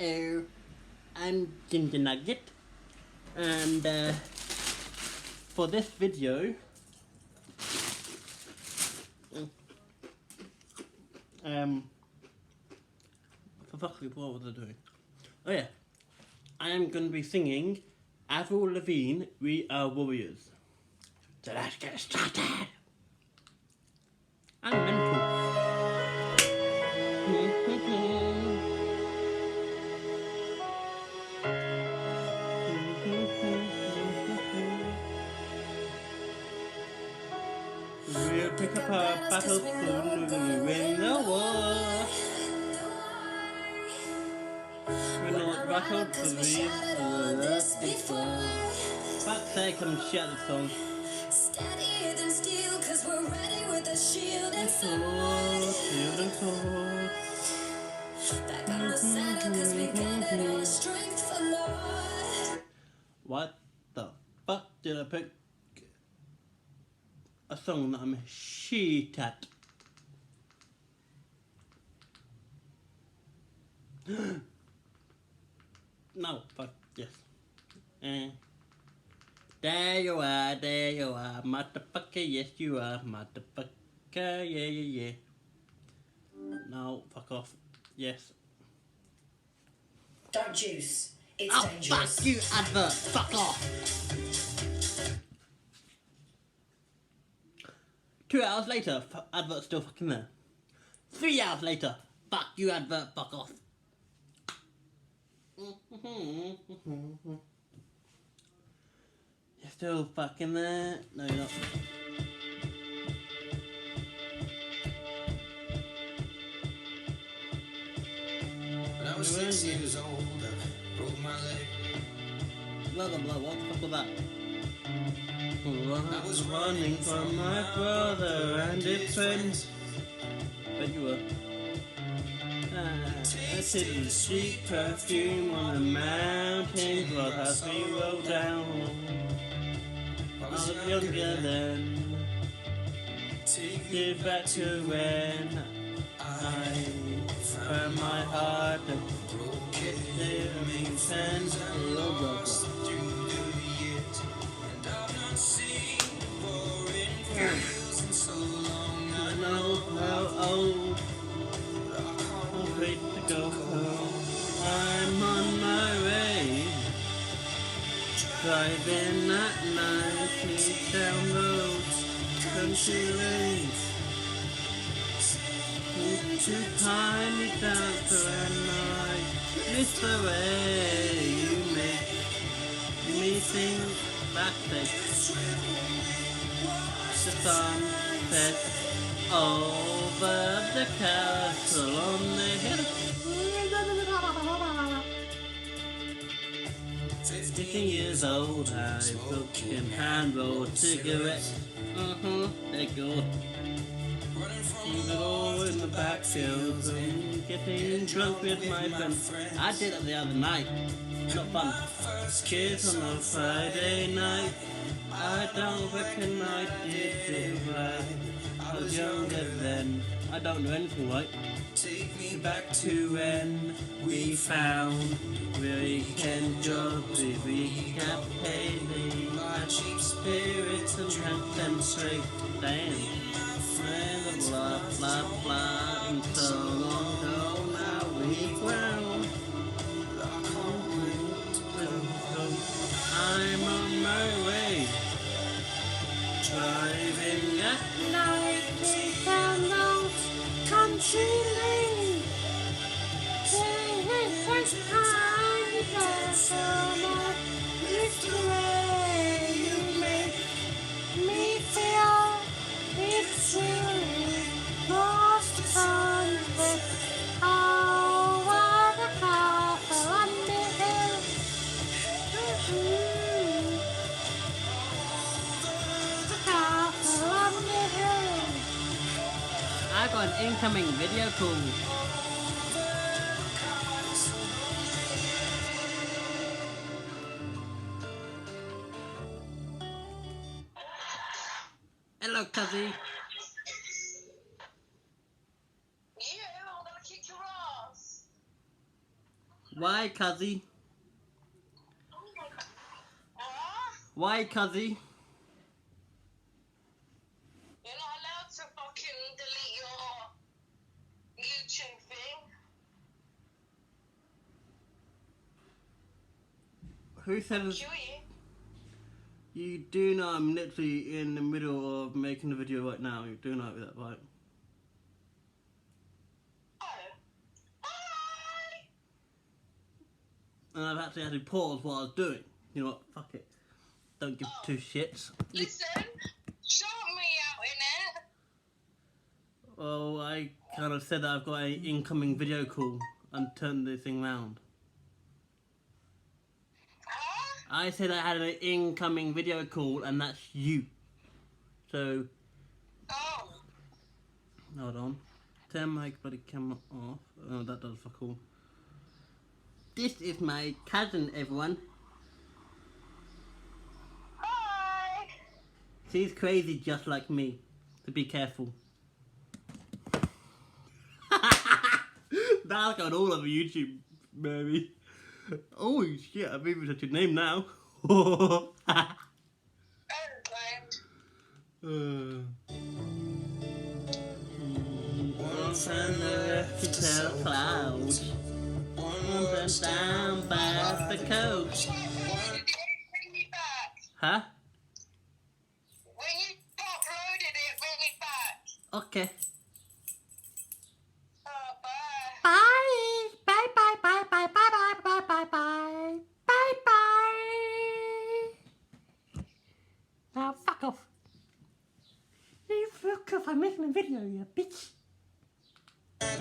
Hello, I'm Ginger Nugget, and for this video, what was I doing? Oh yeah, I am going to be singing Avril Lavigne, We Are Warriors. So let's get started. I'm mental. We'll pick up our battle soon, we'll win the war. We're not battled for this before. Fuck's sake, I'm shit at the song. Steadier than steel, cause we're ready with a shield and sword. Shield and sword. Back on the saddle, cause we gathered all the strength for Lord. What the fuck did I pick? A song that I'm shit at. No, fuck, yes. There you are, motherfucker, yes you are, motherfucker, yeah. No, fuck off, yes. Don't juice, it's Oh, dangerous. fuck you, advert, fuck off. 2 hours later, advert's still fucking there. 3 hours later, fuck you, advert, fuck off. You're still fucking there. No, you're not. When I was 6 years old, I broke my leg. Blah blah blah, what the fuck was that? I was running from my brother and his friends. Bet you were. I tasted the sweet perfume on the mountain road as we rode down. I was younger then. Take me back to when I found my heart and broke it. There made sense. I know how old I'm ready to go home. I'm on my way, driving at night, down roads, country lanes. Too tiny dancer and I miss the way you make me sing backstage. The sun sets over the castle on the hill. 15 years old, I broken hand rolled cigarette. There you go. Keep it all in the backfield and getting drunk with my friends. I did it the other night. Not fun. Kids on a Friday night. I don't reckon I did it right. I was younger then. I don't know anything right. Take me back to when we found weekend jobs. We got paid, my cheap spirits and drank them straight. Damn. Blah blah blah. And so long ago now we ground. I'm on my way, driving at night down those country lanes. First time you got so much, it's the way you make me feel. It's really lost the sunset over the castle on the hill. I got an incoming video call. Hello, Cuzzy. I'm gonna kick your ass. Why, cuzzy? Why, cuzzy? You're not allowed to fucking delete your YouTube thing. Who said I'll this? kill you. You do know I'm literally in the middle of making a video right now. You do know that, right? Oh. Bye. And I've actually had to pause what I was doing. You know what? Fuck it. Don't give two shits. Listen, shout me out in it. Well, I kind of said that I've got an incoming video call and turned this thing round. Huh? I said I had an incoming video call and that's you. So, Oh. hold on. Turn my bloody camera off. Oh, that does fuck all. This is my cousin, everyone. Hi. She's crazy just like me. So be careful. That's got all over YouTube, baby. Oh shit, I've even said your name now. One friend left to tell clouds. One went down by the coast. Bring me back. Huh? When you uploaded it, bring me back. Okay. Oh, bye. Bye. Bye bye bye bye bye bye bye bye bye. Bye bye. Now fuck off. You fuck off, I'm making a video, you bitch.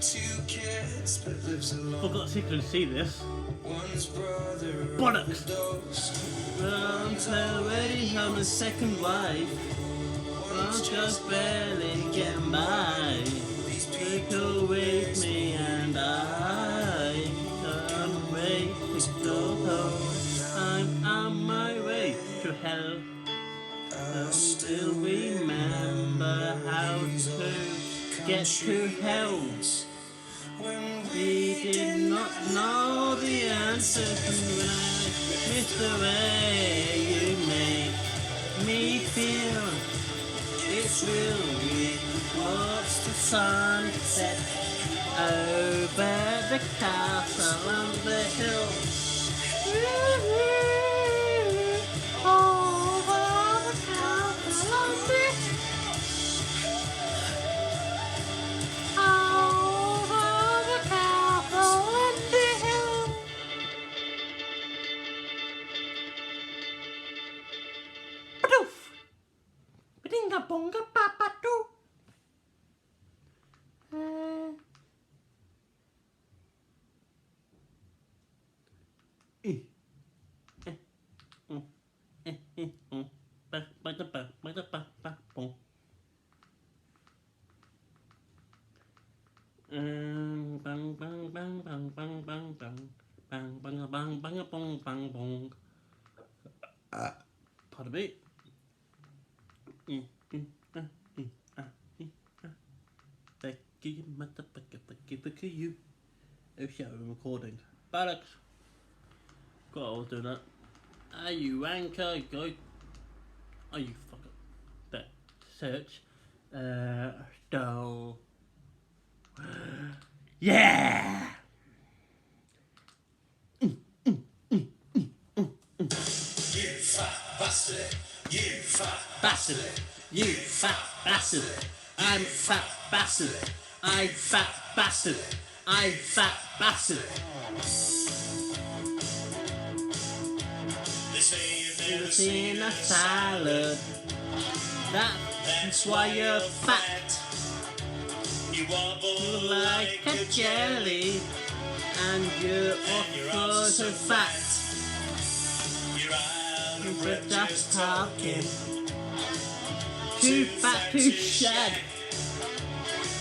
Two kids, but lives alone. For God's sake, you can see this. One's brother Bollocks. overdosed. One's already on the second wife. One's just barely getting by. People with me and I can't wait to go home. I'm on my way to hell. I still remember how to get to hell. We did not know the answers when I missed the way you make me feel. It's real. We watch the sunset over the castle on the hill. Over the castle on the over the castle on the hill. Badoof! Badinga bonga papa doo. Bang bang bang bang bang bang bang bang bang bang bang bong bang bong. Pardon me. Thank you, motherfucker. Thank you. Oh shit, I'm recording. Bollocks. God, I was doing that. Are you anchor? Go. Are you fucker? That search. So. Yeah! You fat bastard. You fat Bastard! You fat bastard! I'm fat bastard! I fat bastard! I fat bastard! They say you've Never never seen a salad. That's why you're fat. You wobble Like a jelly. And you're also fat. You're out of We're breath just just talking. talking. Too fat to shag.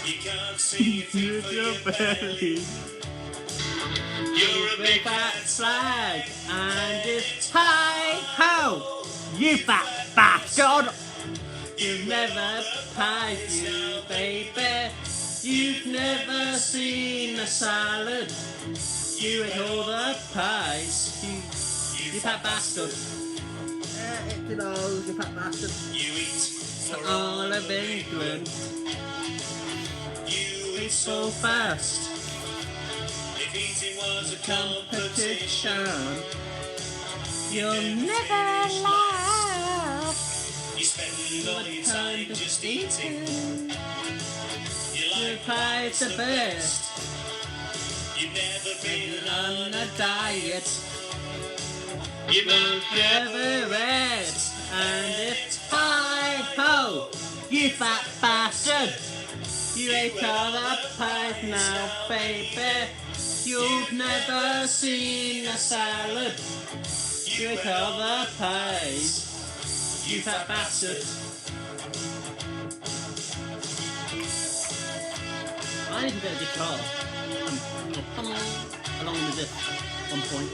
You can't see through Use your belly. You're a Big big fat fat flag. And it's hi ho. You fat bastard. You've never pied you, baby. You've never seen a salad. You ate all the pies. You fat bastard. Eat it all, you fat bastard. You eat for All of England. You It's so fast. If eating was a Competition. competition, You'll never laugh. you spend all your time just eating. You Your like pie's the best. You've never been On a diet. You won't Never rest. And it's hi ho, you fat bastard. You ate all the pies now, baby. You've never seen a salad. You ate all the pies, you fat bastard. I need to get a guitar. Along with this, one point.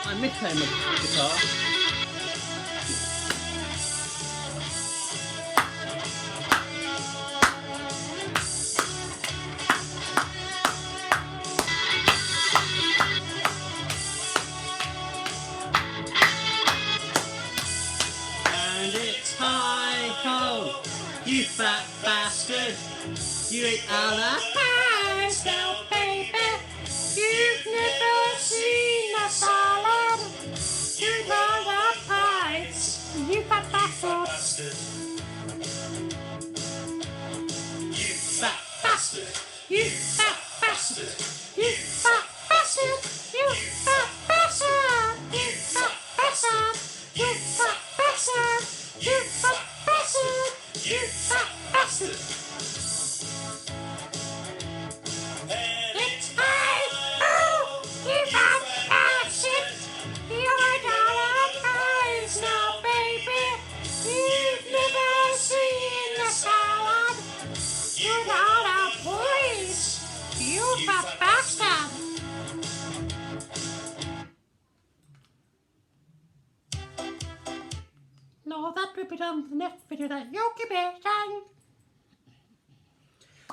I miss playing the guitar. And it's hi ho, you fat bastard. You ate all the pies now, baby. You've never seen a salad. You ate all the pies, you fat bastard. bastard. You Fat bastard. You fat bastard. You fat bastard. You fat bastard. You fat bastard. You fat bastard. You fat bastard. You fat bastard. and It's hi ho, you fat bastard. You ate all the pies now, baby. You've never seen a salad. You ate all the boys. You fat bastard. No, that will be done for the next video that Yogi Bear sang.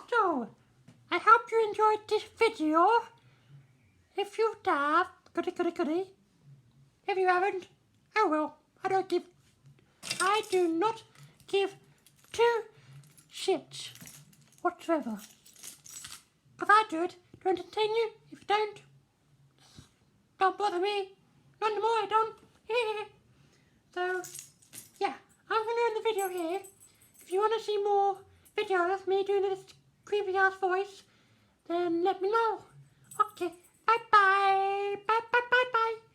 So, I hope you enjoyed this video. If you have, goody. If you haven't, oh well, I do not give two shits whatsoever. If I do it to entertain you, if you don't bother me. Not anymore, I don't. So, yeah, I'm going to end the video here. If you want to see more videos of me doing this creepy ass voice, then let me know. Okay, bye bye.